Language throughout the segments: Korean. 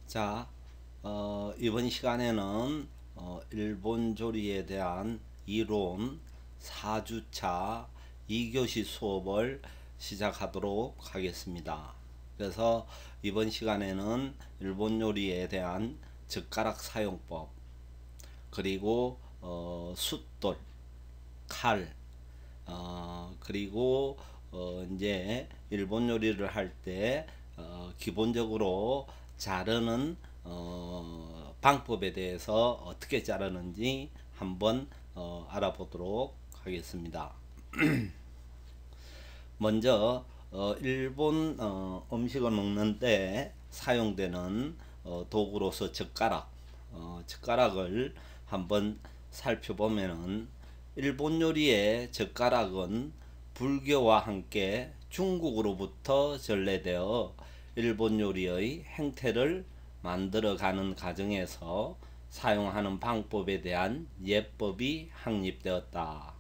자, 이번 시간에는 일본 조리에 대한 이론 4주차 2교시 수업을 시작하도록 하겠습니다. 그래서 이번 시간에는 일본 요리에 대한 젓가락 사용법, 그리고 숫돌, 칼, 그리고 이제 일본 요리를 할 때 기본적으로 자르는 방법에 대해서 어떻게 자르는지 한번 알아보도록 하겠습니다. 먼저 일본 음식을 먹는데 사용되는 도구로서 젓가락을 한번 살펴보면은 일본 요리의 젓가락은 불교와 함께 중국으로부터 전래되어 일본 요리의 행태를 만들어가는 과정에서 사용하는 방법에 대한 예법이 확립되었다.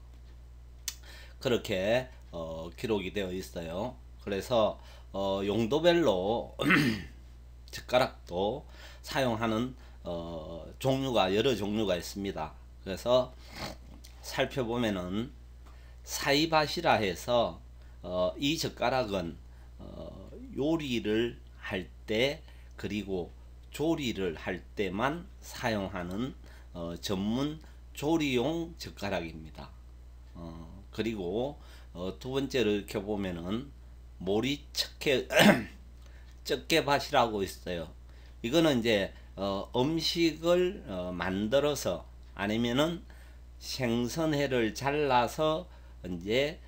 그렇게 기록이 되어 있어요. 그래서 용도별로 젓가락도 사용하는 여러 종류가 있습니다. 그래서 살펴보면은 사이바시라 해서 이 젓가락은 요리를 할 때 그리고 조리를 할 때만 사용하는 전문 조리용 젓가락입니다. 그리고 두 번째로 이렇게 보면은 젓개밭이라고 있어요. 이거는 이제 음식을 만들어서 아니면은 생선회를 잘라서 이제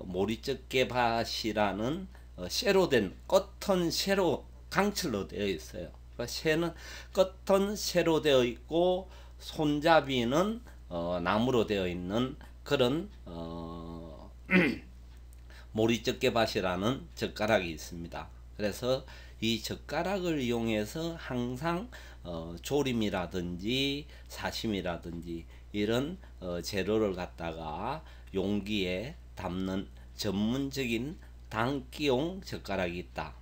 모리젓개밭이라는 쇠로 된 끝은 쇠로 강철로 되어 있어요. 그러니까 쇠는 끝은 쇠로 되어 있고 손잡이는 나무로 되어 있는 그런 모리젓개밭이라는 젓가락이 있습니다. 그래서 이 젓가락을 이용해서 항상 조림이라든지 사심이라든지 이런 재료를 갖다가 용기에 담는 전문적인 담기용 젓가락이 있다.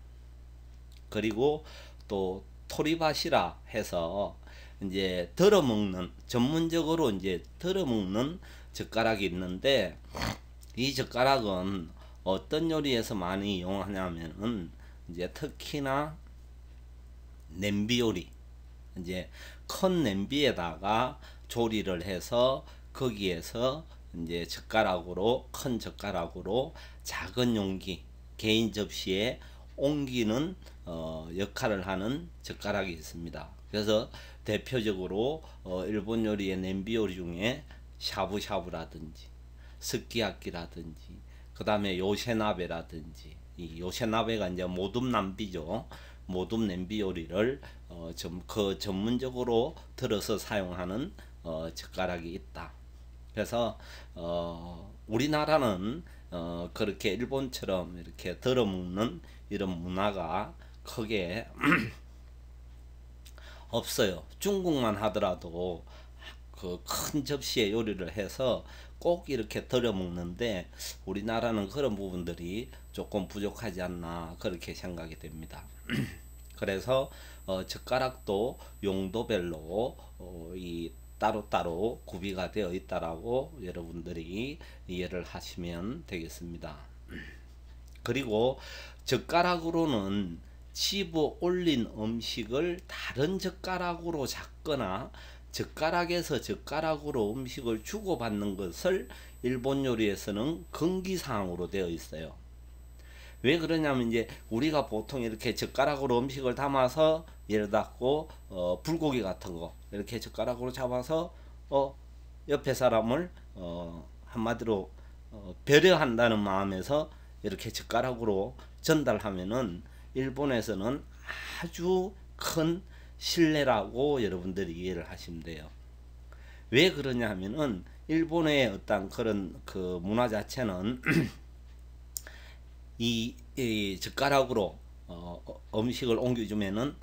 그리고 또 토리밭이라 해서 이제 덜어먹는, 전문적으로 이제 덜어먹는 젓가락이 있는데, 이 젓가락은 어떤 요리에서 많이 이용하냐면은 이제 특히나 냄비 요리, 이제 큰 냄비에다가 조리를 해서 거기에서 이제 큰 젓가락으로 작은 용기, 개인 접시에 옮기는 역할을 하는 젓가락이 있습니다. 그래서 대표적으로 일본 요리의 냄비 요리 중에 샤브샤브라든지 스키야키라든지 그 다음에 요새나베라든지, 이 요새나베가 이제 모둠 냄비죠. 모둠 냄비 요리를 그 전문적으로 들어서 사용하는 젓가락이 있다. 그래서 우리나라는 그렇게 일본처럼 이렇게 덜어먹는 이런 문화가 크게 없어요. 중국만 하더라도 그 큰 접시에 요리를 해서 꼭 이렇게 덜어 먹는데 우리나라는 그런 부분들이 조금 부족하지 않나 그렇게 생각이 됩니다. 그래서 젓가락도 용도별로 이 따로따로 구비가 되어 있다라고 여러분들이 이해를 하시면 되겠습니다. 그리고 젓가락으로는 집어 올린 음식을 다른 젓가락으로 잡거나 젓가락에서 젓가락으로 음식을 주고받는 것을 일본 요리에서는 금기사항으로 되어 있어요. 왜 그러냐면 이제 우리가 보통 이렇게 젓가락으로 음식을 담아서 예를 들고 불고기 같은 거 이렇게 젓가락으로 잡아서 옆에 사람을 한마디로 배려한다는 마음에서 이렇게 젓가락으로 전달하면은 일본에서는 아주 큰 신뢰라고 여러분들이 이해를 하시면 돼요. 왜 그러냐 하면은 일본의 어떤 그런 그 문화 자체는 이 젓가락으로 음식을 옮겨주면은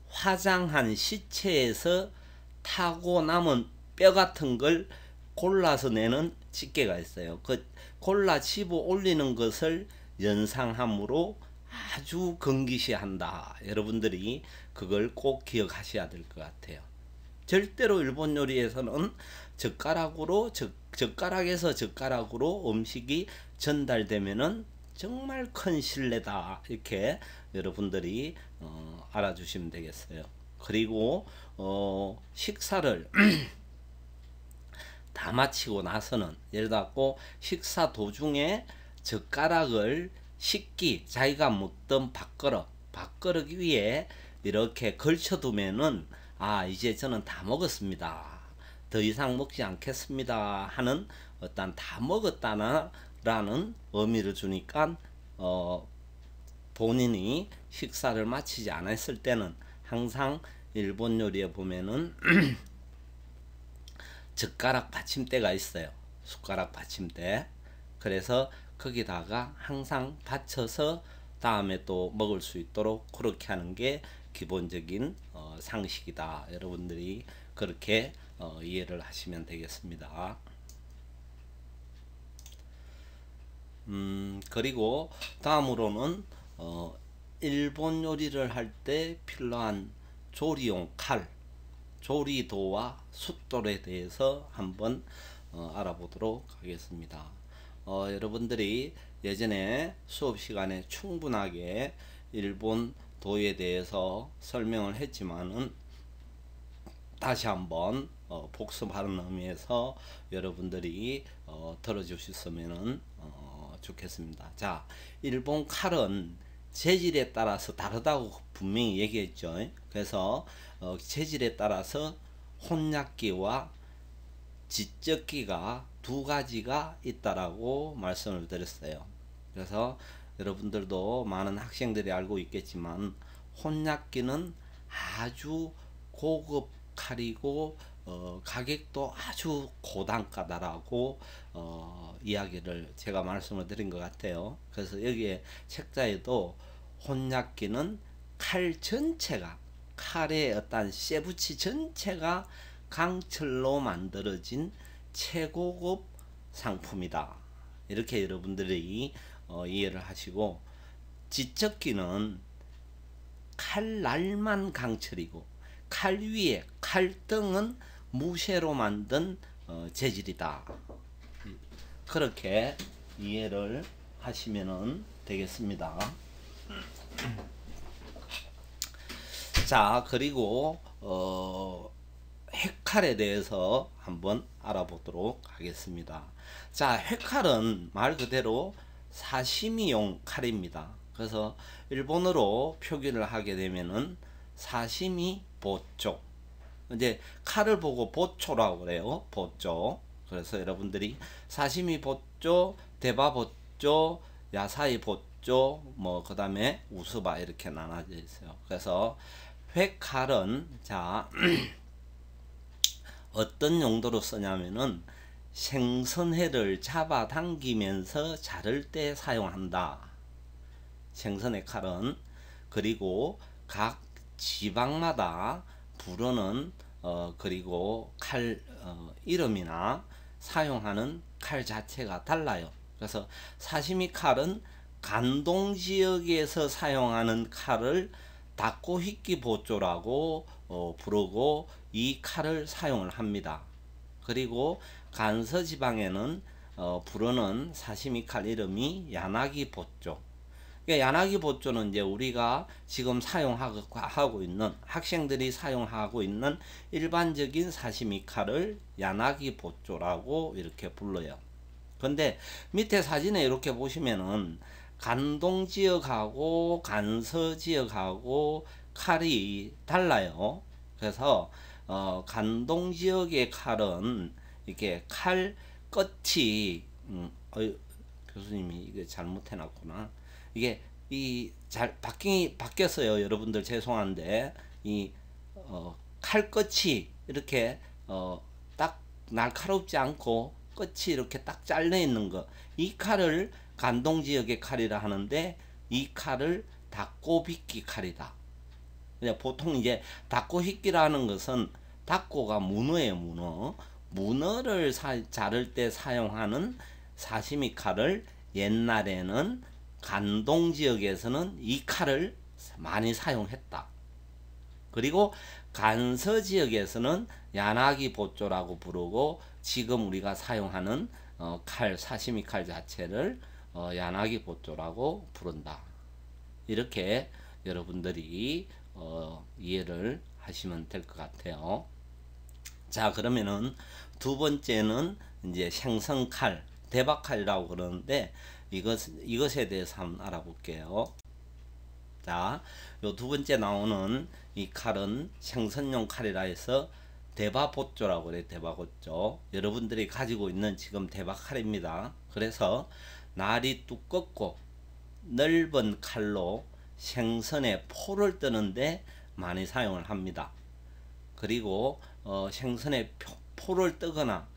화장한 시체에서 타고 남은 뼈 같은 걸 골라서 내는 집게가 있어요. 그 골라 집어 올리는 것을 연상함으로 아주 건기시한다. 여러분들이 그걸 꼭 기억하셔야 될 것 같아요. 절대로 일본 요리에서는 젓가락에서 젓가락으로 음식이 전달되면은 정말 큰 신뢰다. 이렇게 여러분들이 알아주시면 되겠어요. 그리고 식사를 다 마치고 나서는 예를 들어 식사 도중에 젓가락을 자기가 먹던 밥그릇 위에 이렇게 걸쳐두면은 이제 저는 다 먹었습니다. 더 이상 먹지 않겠습니다. 하는 어떤 다 먹었다라는 의미를 주니까 본인이 식사를 마치지 않았을 때는 항상 일본 요리에 보면은 젓가락 받침대가 있어요. 숟가락 받침대. 그래서 거기다가 항상 받쳐서 다음에 또 먹을 수 있도록 그렇게 하는 게 기본적인 상식이다. 여러분들이 그렇게 이해를 하시면 되겠습니다. 그리고 다음으로는 일본 요리를 할 때 필요한 조리용 칼, 조리도와 숫돌에 대해서 한번 알아보도록 하겠습니다. 여러분들이 예전에 수업 시간에 충분하게 일본 도에 대해서 설명을 했지만은 다시 한번 복습하는 의미에서 여러분들이 들어주셨으면 좋겠습니다. 자, 일본 칼은 재질에 따라서 다르다고 분명히 얘기했죠. 그래서 재질에 따라서 혼약기와 지적기가 두 가지가 있다라고 말씀을 드렸어요. 그래서 여러분들도 많은 학생들이 알고 있겠지만 혼약기는 아주 고급 칼이고 가격도 아주 고단가다라고 이야기를 제가 말씀을 드린 것 같아요. 그래서 여기에 책자에도 혼약기는 칼 전체가 칼의 어떤 쇠붙이 전체가 강철로 만들어진 최고급 상품이다. 이렇게 여러분들이 이해를 하시고, 지적기는 칼날만 강철이고 칼 위에 칼등은 무쇠로 만든 재질이다. 그렇게 이해를 하시면 되겠습니다. 자, 그리고 회칼에 대해서 한번 알아보도록 하겠습니다. 자, 회칼은 말 그대로 사시미용 칼입니다. 그래서 일본어로 표기를 하게 되면은 사시미 보초. 이제 칼을 보고 보초라고 그래요. 보초. 그래서 여러분들이 사시미 보초, 대바 보초, 야사이 보초, 그 다음에 우스바 이렇게 나눠져 있어요. 그래서 회칼은 자 어떤 용도로 쓰냐면은 생선회를 잡아당기면서 자를 때 사용한다. 생선회 칼은. 그리고 각 지방마다 부르는 그리고 칼 이름이나 사용하는 칼 자체가 달라요. 그래서 사시미 칼은 간동 지역에서 사용하는 칼을 다코히키 보조라고 부르고 이 칼을 사용을 합니다. 그리고 간서 지방에는 부르는 사시미 칼 이름이 야나기 보조. 야나기 보조는 이제 우리가 지금 사용하고 있는, 학생들이 사용하고 있는 일반적인 사시미 칼을 야나기 보조라고 이렇게 불러요. 근데 밑에 사진에 이렇게 보시면은 간동 지역하고 간서 지역하고 칼이 달라요. 그래서 간동 지역의 칼은 이렇게 칼 끝이 교수님이 이게 잘못해 놨구나. 이게 잘 바뀌었어요. 여러분들 죄송한데 이 칼 끝이 이렇게 딱 날카롭지 않고 끝이 이렇게 딱 잘려 있는 거, 이 칼을 간동 지역의 칼이라 하는데 이 칼을 닭고비끼 칼이다. 보통 이제 닭고히끼라는 것은 닭고가 문어예요. 문어를 자를 때 사용하는 사시미 칼을 옛날에는 간동 지역에서는 이 칼을 많이 사용했다. 그리고 간서 지역에서는 야나기 보조라고 부르고 지금 우리가 사용하는 칼, 사시미 칼 자체를 야나기 보조라고 부른다. 이렇게 여러분들이 이해를 하시면 될 것 같아요. 자, 그러면은 두 번째는 이제 생선칼, 대박칼이라고 그러는데 이것에 대해서 한번 알아볼게요. 자, 요 두 번째 나오는 이 칼은 생선용 칼이라 해서 대바보조라고 그래요. 대바보조. 여러분들이 가지고 있는 지금 대박칼입니다. 그래서 날이 두껍고 넓은 칼로 생선의 포를 뜨는데 많이 사용을 합니다. 그리고 생선의 포를 뜨거나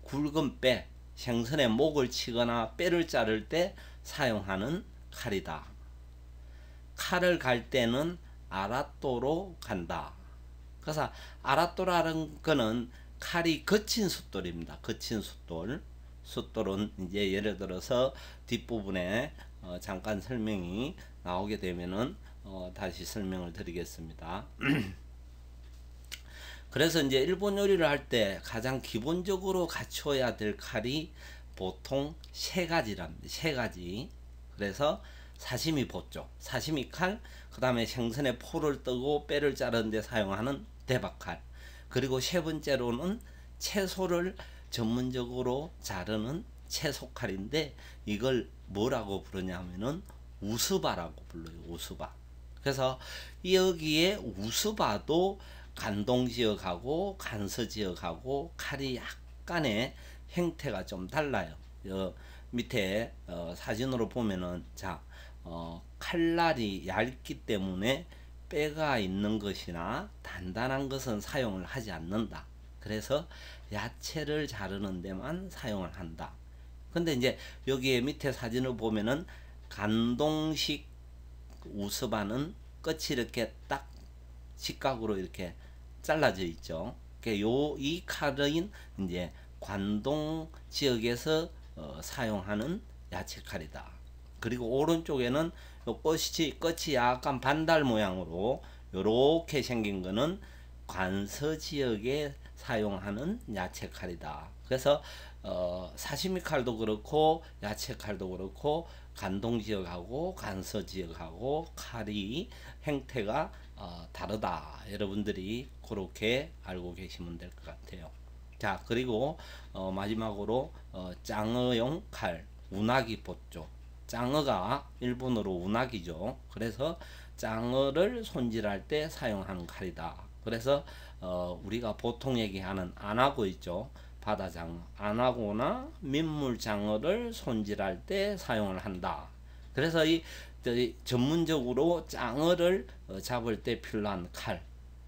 굵은 뼈, 생선의 목을 치거나 뼈를 자를 때 사용하는 칼이다. 칼을 갈 때는 아라또로 간다. 그래서 아라또라는 거는 칼이 거친 숫돌입니다. 거친 숫돌. 숫돌은 이제 예를 들어서 뒷부분에 잠깐 설명이 나오게 되면은 다시 설명을 드리겠습니다. 그래서 이제 일본 요리를 할 때 가장 기본적으로 갖춰야 될 칼이 보통 세 가지랍니다. 세 가지. 그래서 사시미 보조, 사시미 칼, 그 다음에 생선의 포를 뜨고 뼈를 자르는 데 사용하는 대박칼, 그리고 세 번째로는 채소를 전문적으로 자르는 채소칼인데 이걸 뭐라고 부르냐 하면은 우스바라고 불러요. 우스바. 그래서 여기에 우스바도 간동 지역하고 간서 지역하고 칼이 약간의 형태가 좀 달라요. 밑에 사진으로 보면은 자, 칼날이 얇기 때문에 뼈가 있는 것이나 단단한 것은 사용을 하지 않는다. 그래서 야채를 자르는 데만 사용을 한다. 근데 이제 여기에 밑에 사진을 보면은 간동식 우스바는 끝이 이렇게 딱 직각으로 이렇게 잘라져 있죠. 이 칼은 이제 관동 지역에서 사용하는 야채 칼이다. 그리고 오른쪽에는 요 끝이 약간 반달 모양으로 요렇게 생긴 거는 관서 지역에 사용하는 야채 칼이다. 그래서 사시미 칼도 그렇고 야채 칼도 그렇고 간동 지역하고 간서 지역하고 칼이 형태가 다르다. 여러분들이 그렇게 알고 계시면 될 것 같아요. 자, 그리고 마지막으로 짱어용 칼, 우나기 보조. 짱어가 일본어로 우나기죠. 그래서 짱어를 손질할 때 사용하는 칼이다. 그래서 우리가 보통 얘기하는 안하고 있죠. 바다장어, 안하고나 민물장어를 손질할 때 사용을 한다. 그래서 이 전문적으로 짱어를 잡을 때 필요한 칼,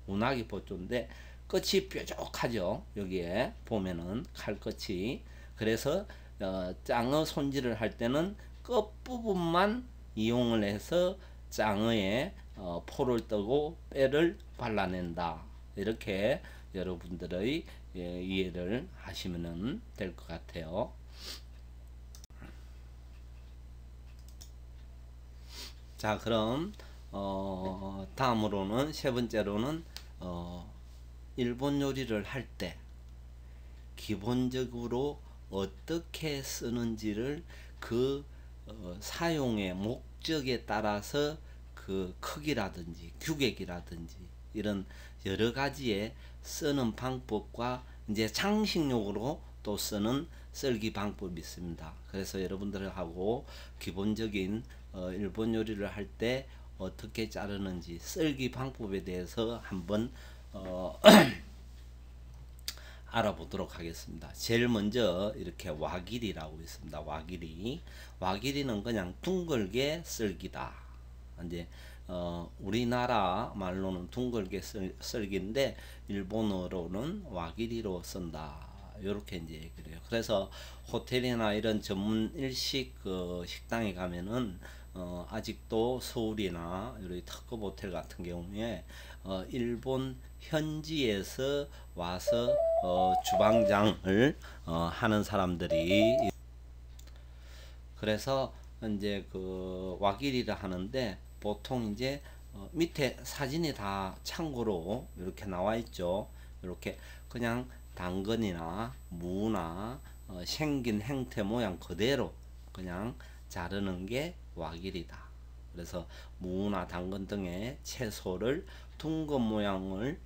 우나기 보조인데 끝이 뾰족하죠. 여기에 보면은 칼 끝이. 그래서 짱어 손질을 할 때는 끝부분만 이용을 해서 짱어에 포를 뜨고 뼈를 발라낸다. 이렇게 여러분들의 이해를 하시면 될 것 같아요. 자, 그럼 다음으로는 세 번째로는 일본 요리를 할 때 기본적으로 어떻게 쓰는지를 그 사용의 목적에 따라서 그 크기라든지 규격이라든지 이런 여러 가지의 쓰는 방법과 이제 장식용으로 또 쓰는 썰기 방법이 있습니다. 그래서 여러분들하고 기본적인 일본 요리를 할 때 어떻게 자르는지 썰기 방법에 대해서 한번 알아보도록 하겠습니다. 제일 먼저 이렇게 와기리라고 있습니다. 와기리는 그냥 둥글게 썰기다. 이제 우리나라 말로는 둥글게 썰기인데 일본어로는 와기리로 쓴다. 이렇게 이제 얘기를 해요. 그래서 호텔이나 이런 전문 일식 식당에 가면은 아직도 서울이나 이런 특급 호텔 같은 경우에 일본 현지에서 와서 주방장을 하는 사람들이, 그래서 이제 그 와길이라 하는데 보통 이제 밑에 사진이 다 참고로 이렇게 나와 있죠. 이렇게 그냥 당근이나 무나 생긴 형태 모양 그대로 그냥 자르는 게 와길이다. 그래서 무나 당근 등의 채소를 둥근 모양을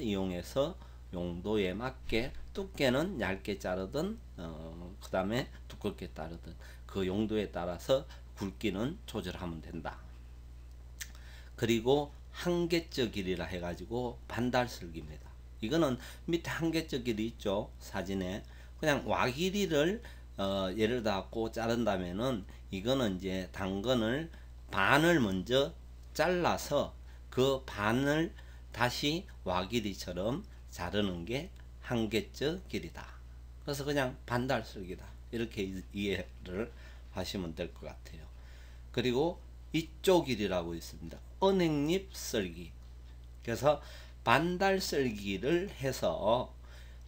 이용해서 용도에 맞게 두께는 얇게 자르든 그 다음에 두껍게 자르든 그 용도에 따라서 굵기는 조절하면 된다. 그리고 한계적 길이라 해가지고 반달설기입니다. 이거는 밑에 한계적 길이 있죠. 사진에 그냥 와길이를 예를 들어 자른다면은 이거는 이제 당근을 반을 먼저 잘라서 그 반을 다시 와길이처럼 자르는 게 한계적 길이다. 그래서 그냥 반달설기다. 이렇게 이해를 하시면 될 것 같아요. 그리고 이쪽 길이라고 있습니다. 은행잎 썰기. 그래서 반달썰기를 해서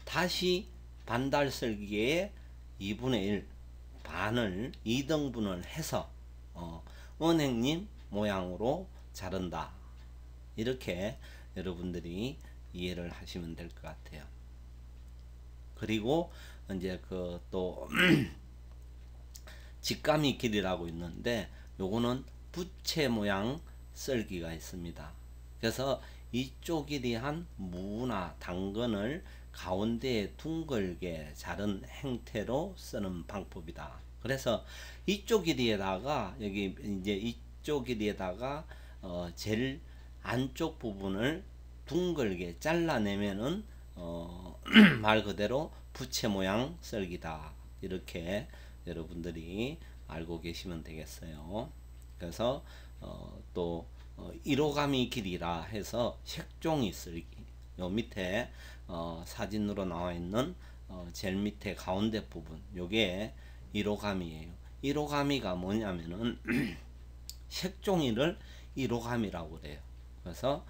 다시 반달썰기의 2분의 1 반을 2등분을 해서 은행잎 모양으로 자른다. 이렇게 여러분들이 이해를 하시면 될 것 같아요. 그리고 이제 그 또 직가미 길이라고 있는데 요거는 부채 모양 썰기가 있습니다. 그래서 이쪽 길이 한 무나 당근을 가운데에 둥글게 자른 형태로 쓰는 방법이다. 그래서 이쪽 길이에다가 여기 이제 이쪽 길이에다가 제일 안쪽 부분을 둥글게 잘라내면은 말 그대로 부채 모양 썰기다. 이렇게 여러분들이 알고 계시면 되겠어요. 그래서 또 1호가미 길이라 해서 색종이 썰기. 요 밑에 사진으로 나와 있는 제일 밑에 가운데 부분 요게 1호감이에요. 1호감이가 뭐냐면은 색종이를 1호감이라고 그래요. 그래서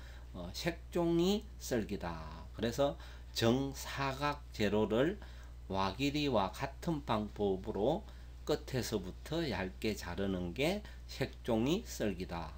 색종이 썰기다. 그래서 정사각 재료를 와길이와 같은 방법으로 끝에서부터 얇게 자르는 게 색종이 썰기다.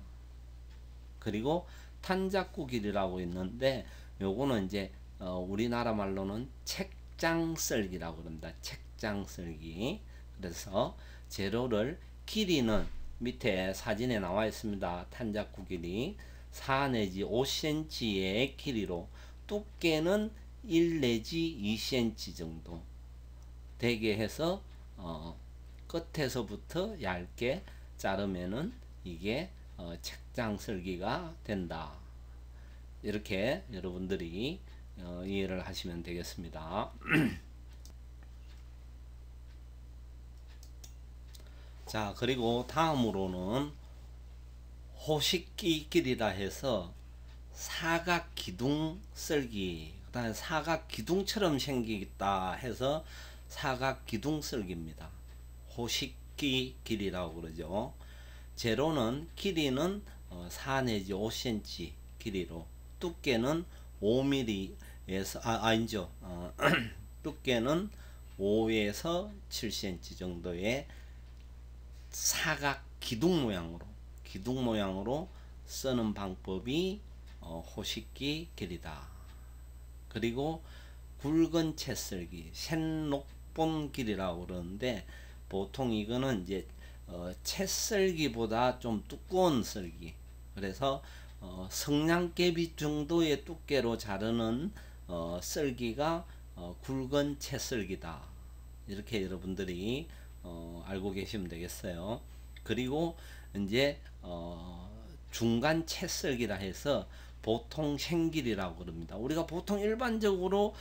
그리고 탄자구 길이라고 있는데 요거는 이제 우리나라 말로는 책장 썰기라고 그럽니다. 책장 썰기. 그래서 재료를 길이는 밑에 사진에 나와 있습니다. 탄자구 길이 4 내지 5cm의 길이로 두께는 1 내지 2cm 정도 되게 해서 끝에서부터 얇게 자르면은 이게 책장 썰기가 된다. 이렇게 여러분들이 이해를 하시면 되겠습니다. 자, 그리고 다음으로는 호식기 길이라 해서 사각 기둥 썰기, 그다음에 사각 기둥처럼 생기겠다 해서 사각 기둥 썰기입니다. 호식기 길이라고 그러죠. 재료는 길이는 4 내지 5cm 길이로 두께는 5mm에서 아니죠. 두께는 5에서 7cm 정도의 사각 기둥 모양으로 쓰는 방법이 호식기 길이다. 그리고 굵은 채 썰기, 샌녹본 길이라고 그러는데 보통 이거는 이제 채 썰기보다 좀 두꺼운 썰기. 그래서 성냥개비 정도의 두께로 자르는 썰기가 굵은 채 썰기다. 이렇게 여러분들이 알고 계시면 되겠어요. 그리고 이제 중간 채 썰기라 해서 보통 생길이라고 그럽니다. 우리가 보통 일반적으로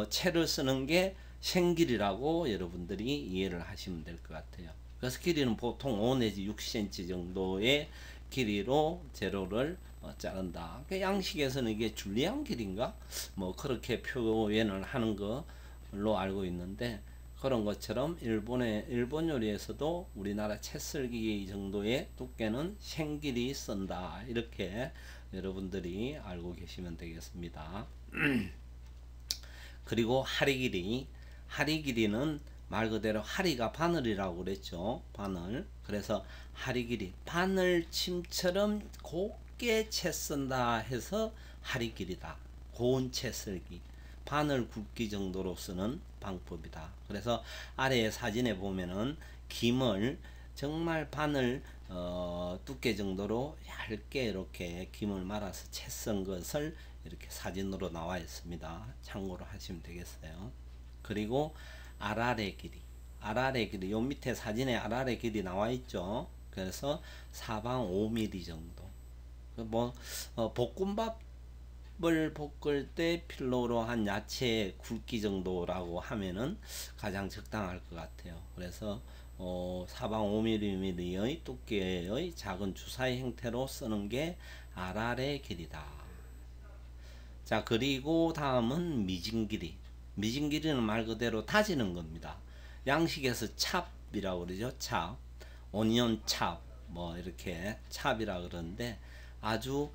채를 쓰는 게 생길이라고 여러분들이 이해를 하시면 될 것 같아요. 그래서 길이는 보통 5 내지 6cm 정도의 길이로 재료를 자른다. 양식에서는 이게 줄리안 길인가? 뭐 그렇게 표현을 하는 걸로 알고 있는데 그런 것처럼 일본 요리에서도 우리나라 채썰기 정도의 두께는 생길이 쓴다. 이렇게 여러분들이 알고 계시면 되겠습니다. 그리고 하리 길이는 말 그대로 하리가 바늘이라고 그랬죠. 바늘. 그래서 하리 길이 바늘침처럼 곱게 채 쓴다 해서 하리 길이다. 고운 채 쓸기. 바늘 굵기 정도로 쓰는 방법이다. 그래서 아래에 사진에 보면은 김을 정말 바늘 두께 정도로 얇게 이렇게 김을 말아서 채 쓴 것을 이렇게 사진으로 나와 있습니다. 참고로 하시면 되겠어요. 그리고 아라레 길이. 아라레 길이. 요 밑에 사진에 아라레 길이 나와 있죠. 그래서 사방 5mm 정도. 볶음밥을 볶을 때 필요로 한 야채 굵기 정도라고 하면은 가장 적당할 것 같아요. 그래서 사방 5mm의 두께의 작은 주사위 형태로 쓰는 게 아라레 길이다. 자, 그리고 다음은 미진 길이. 미진 길이는 말 그대로 다지는 겁니다. 양식에서 찹이라고 그러죠. 찹, 오니언 찹, 뭐 이렇게 찹이라 그러는데 아주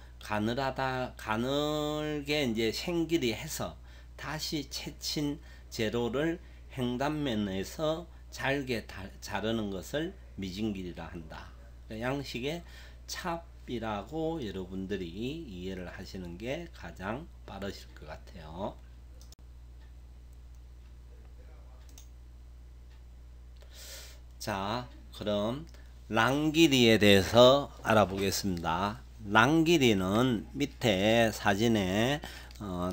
가늘게 이제 생길이 해서 다시 채친 재료를 횡단면에서 잘게 자르는 것을 미진길이라 한다. 양식의 찹이라고 여러분들이 이해를 하시는 게 가장 빠르실 것 같아요. 자, 그럼 랑길이에 대해서 알아보겠습니다. 랑길이는 밑에 사진에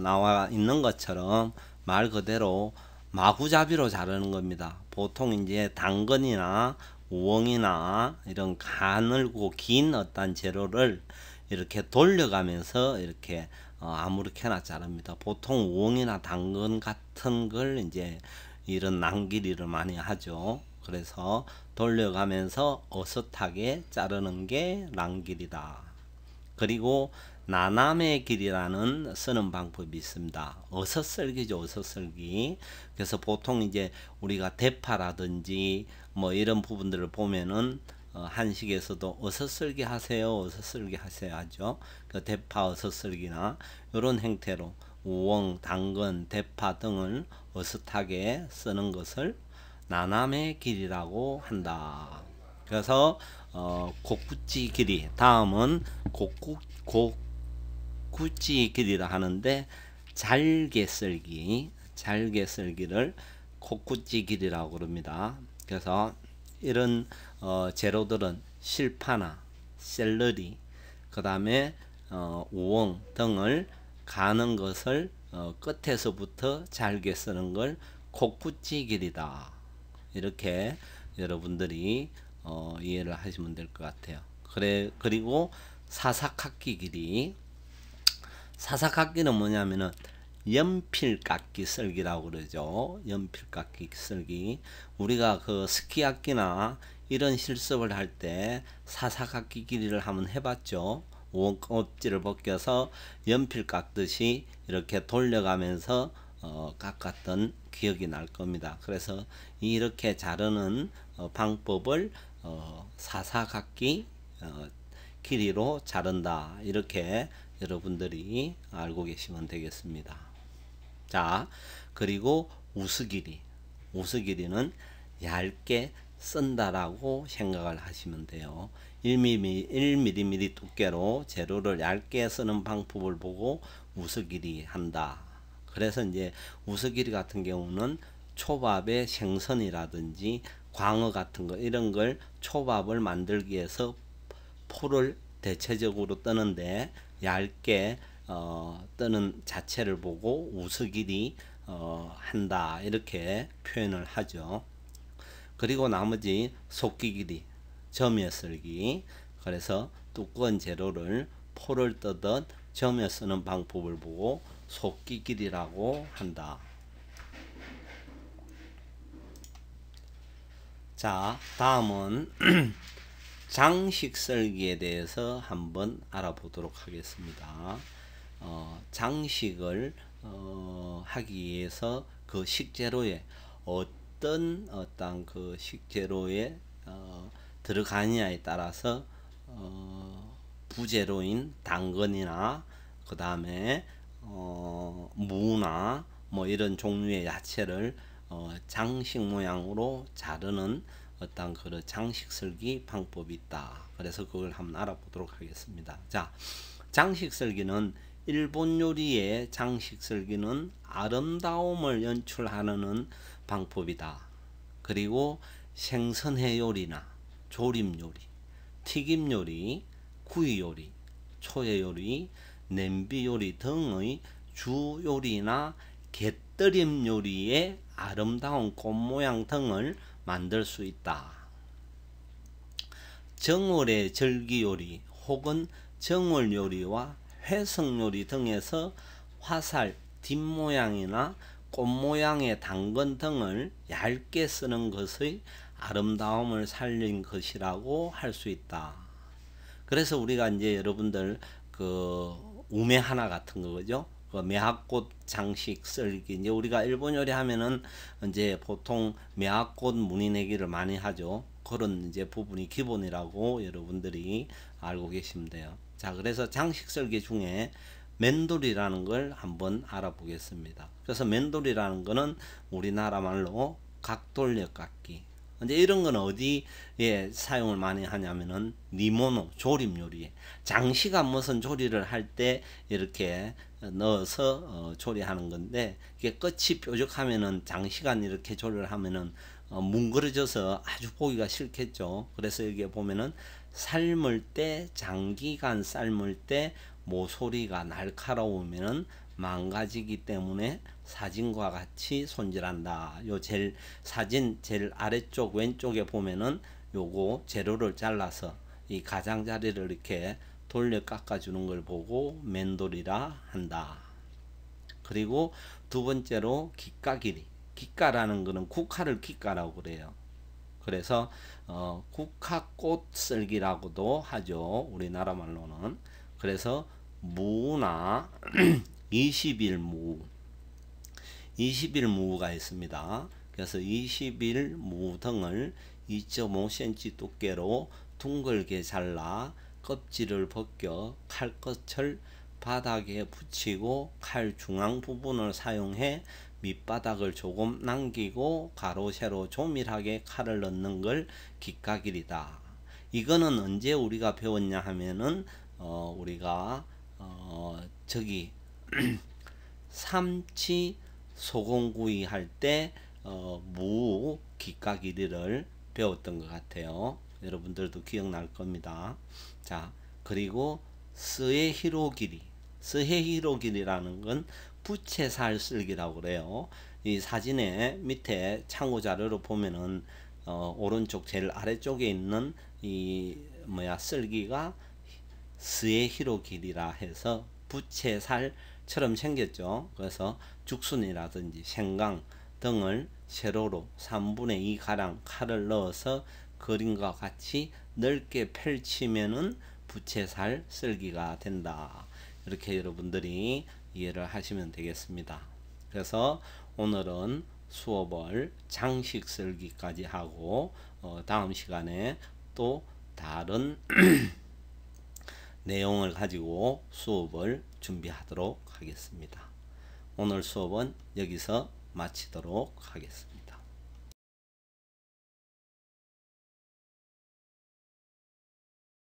나와 있는 것처럼 말 그대로 마구잡이로 자르는 겁니다. 보통 이제 당근이나 우엉이나 이런 가늘고 긴 어떤 재료를 이렇게 돌려가면서 이렇게 아무렇게나 자릅니다. 보통 우엉이나 당근 같은 걸 이제 이런 낭길이를 많이 하죠. 그래서 돌려가면서 어슷하게 자르는 게 낭길이다. 그리고 나남의 길이라는 쓰는 방법이 있습니다. 어슷썰기죠, 어슷썰기. 그래서 보통 이제 우리가 대파라든지 뭐 이런 부분들을 보면은 한식에서도 어슷썰기 하세요, 어슷썰기 하세요 하죠. 그 대파 어슷썰기나 이런 형태로 우엉, 당근, 대파 등을 어슷하게 쓰는 것을 나남의 길이라고 한다. 그래서 곡구찌 길이, 다음은 곡구찌 길이라 하는데 잘게 썰기를 곡구찌 길이라고 그럽니다. 그래서 이런 재료들은 실파나 샐러리, 그 다음에 우엉 등을 가는 것을 끝에서부터 잘게 쓰는 걸 곡구찌 길이다. 이렇게 여러분들이 이해를 하시면 될 것 같아요. 그리고 사사깎기 길이. 사사깎기는 뭐냐면은 연필깎기 썰기라고 그러죠. 연필깎기 썰기. 우리가 그 스키악기나 이런 실습을 할 때 사사깎기 길이를 한번 해봤죠. 원껍질을 벗겨서 연필 깎듯이 이렇게 돌려가면서 깎았던 기억이 날 겁니다. 그래서 이렇게 자르는 방법을 사사깎기 길이로 자른다. 이렇게 여러분들이 알고 계시면 되겠습니다. 자, 그리고 우스길이. 우스길이는 얇게 쓴다라고 생각을 하시면 돼요. 1mm 두께로 재료를 얇게 쓰는 방법을 보고 우스길이 한다. 그래서 이제 우스길이 같은 경우는 초밥의 생선이라든지 광어 같은 거 이런 걸 초밥을 만들기 위해서 포를 대체적으로 뜨는데 얇게 뜨는 자체를 보고 우스길이 한다 이렇게 표현을 하죠. 그리고 나머지 속기 길이, 점여 썰기. 그래서 두꺼운 재료를 포를 뜨듯 점여 쓰는 방법을 보고 속기 길이라고 한다. 자, 다음은 장식 썰기에 대해서 한번 알아보도록 하겠습니다. 장식을 하기 위해서 그 식재료에 어떤 그 식재료에 들어가느냐에 따라서 부재료인 당근이나 그 다음에 무나 뭐 이런 종류의 야채를 장식 모양으로 자르는 어떤 그런 장식 설기 방법이 있다. 그래서 그걸 한번 알아보도록 하겠습니다. 자, 장식 설기는 일본 요리의 장식 설기는 아름다움을 연출하는 방법이다. 그리고 생선회 요리나 조림 요리, 튀김 요리, 구이 요리, 초회 요리, 냄비 요리 등의 주 요리나 곁들임 요리의 아름다운 꽃 모양 등을 만들 수 있다. 정월의 절기 요리 혹은 정월 요리와 회성 요리 등에서 화살, 뒷모양이나 꽃 모양의 당근 등을 얇게 쓰는 것의 아름다움을 살린 것이라고 할 수 있다. 그래서 우리가 이제 여러분들 그 우메 하나 같은 거죠. 그 매화꽃 장식 썰기, 이제 우리가 일본 요리 하면은 이제 보통 매화꽃 무늬 내기를 많이 하죠. 그런 이제 부분이 기본이라고 여러분들이 알고 계시면 돼요. 자, 그래서 장식 썰기 중에 맨돌이라는 걸 한번 알아보겠습니다. 그래서 맨돌이라는 거는 우리나라 말로 각돌려깎기. 이제 이런 건 어디에 사용을 많이 하냐면은 니모노 조림 요리에, 장시간 무슨 조리를 할 때 이렇게 넣어서 조리하는 건데, 이게 끝이 뾰족하면은 장시간 이렇게 조리를 하면은 뭉그러져서 아주 보기가 싫겠죠. 그래서 여기에 보면은 삶을 때, 장기간 삶을 때 모서리가 날카로우면은 망가지기 때문에 사진과 같이 손질한다. 요 사진 제일 아래쪽 왼쪽에 보면은 요거 재료를 잘라서 이 가장자리를 이렇게 돌려 깎아주는 걸 보고 맨돌이라 한다. 그리고 두 번째로 기가길이. 기가라는 거는 국화를 기가라고 그래요. 그래서 국화꽃 썰기라고도 하죠. 우리나라 말로는. 그래서 무나 20일 무, 20일 무가 있습니다. 그래서 20일 무 등을 2.5cm 두께로 둥글게 잘라 껍질을 벗겨 칼끝을 바닥에 붙이고 칼 중앙 부분을 사용해 밑바닥을 조금 남기고 가로 세로 조밀하게 칼을 넣는 걸 기가길이다. 이거는 언제 우리가 배웠냐 하면은 우리가 저기 삼치 소금구이 할 때 무 기가 길이를 배웠던 것 같아요. 여러분들도 기억날 겁니다. 자, 그리고 스에히로 길이. 스에히로 길이라는 건 부채살 쓸기라고 그래요. 이 사진의 밑에 참고 자료로 보면은 오른쪽 제일 아래쪽에 있는 이 쓸기가 스에히로 길이라 해서 부채살처럼 생겼죠. 그래서 죽순이라든지 생강 등을 세로로 3분의 2 가량 칼을 넣어서 그림과 같이 넓게 펼치면은 부채살 썰기가 된다. 이렇게 여러분들이 이해를 하시면 되겠습니다. 그래서 오늘은 수업을 장식 썰기까지 하고 다음 시간에 또 다른 내용을 가지고 수업을 준비하도록 하겠습니다. 오늘 수업은 여기서 마치도록 하겠습니다.